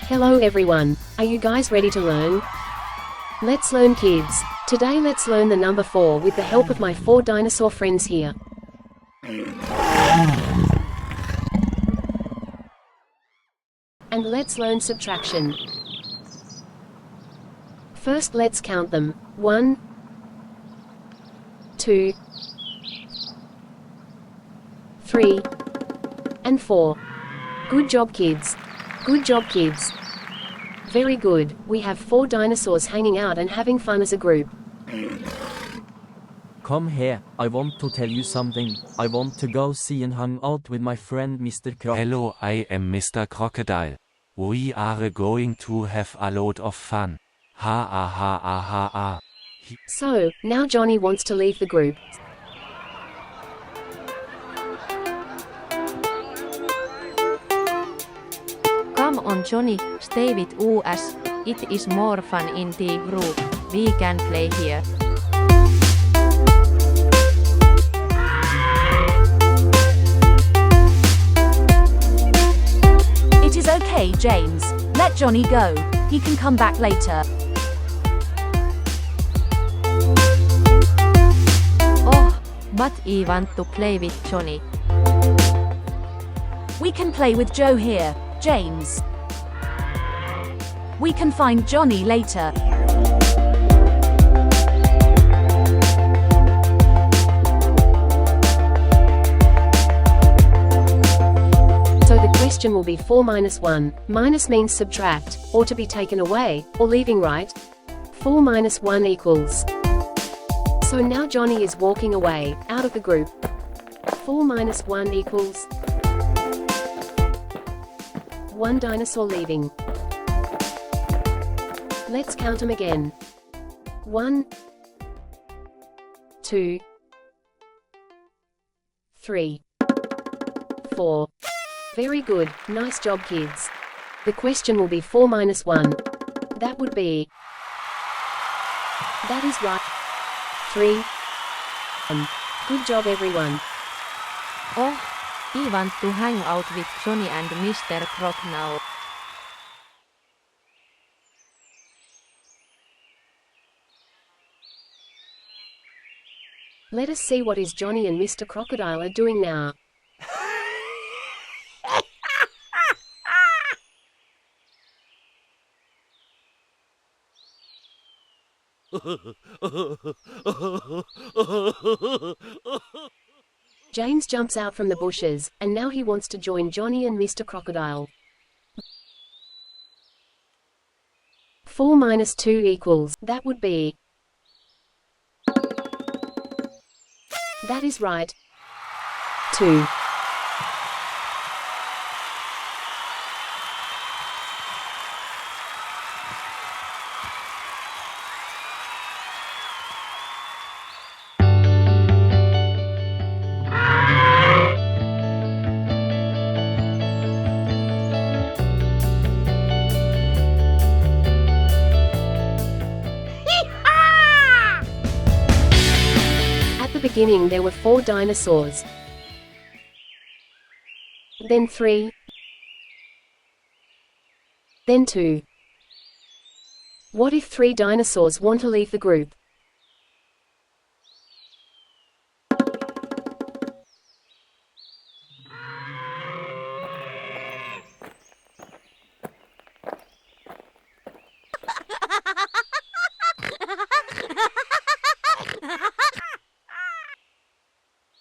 Hello everyone, are you guys ready to learn? Let's learn kids. Today let's learn the number 4 with the help of my 4 dinosaur friends here. And let's learn subtraction. First let's count them. 1, 2, 3, and 4. Good job kids. Good job kids. Very good, we have 4 dinosaurs hanging out and having fun as a group. Come here, I want to tell you something. I want to go see and hang out with my friend Mr. Croc. Hello, I am Mr. Crocodile. We are going to have a lot of fun. Ha ha ha ha ha ha. So, now Johnny wants to leave the group. Come on Johnny, stay with us. It is more fun in the group. We can play here. It is okay, James. Let Johnny go. He can come back later. Oh, but I want to play with Johnny. We can play with Joe here, James. We can find Johnny later. So the question will be 4 minus 1. Minus means subtract, or to be taken away, or leaving, right? 4 minus 1 equals. So now Johnny is walking away, out of the group. 4 minus 1 equals 1 dinosaur leaving. Let's count them again. 1, 2, 3, 4. Very good, nice job kids. The question will be 4 minus 1. That would be... That is right. 3. Good job everyone. Oh, I want to hang out with Johnny and Mr. Croc now. Let us see what is Johnny and Mr. Crocodile are doing now. James jumps out from the bushes, and now he wants to join Johnny and Mr. Crocodile. 4 minus 2 equals, that would be... That is right. 2. At the beginning there were 4 dinosaurs. Then 3. Then 2. What if 3 dinosaurs want to leave the group?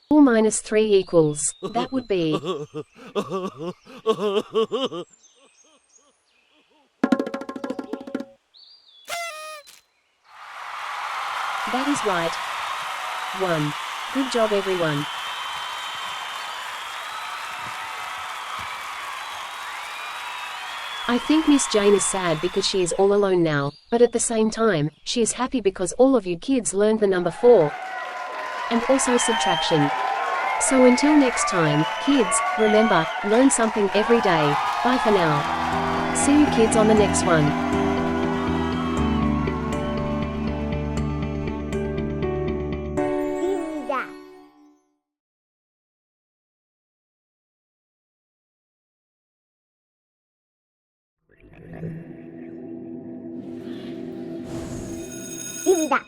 Four minus 3 equals, that would be... That is right. 1. Good job everyone. I think Miss Jane is sad because she is all alone now, but at the same time, she is happy because all of you kids learned the number 4. And also subtraction. So until next time, kids, remember, learn something every day. Bye for now. See you kids on the next one. Easy duck.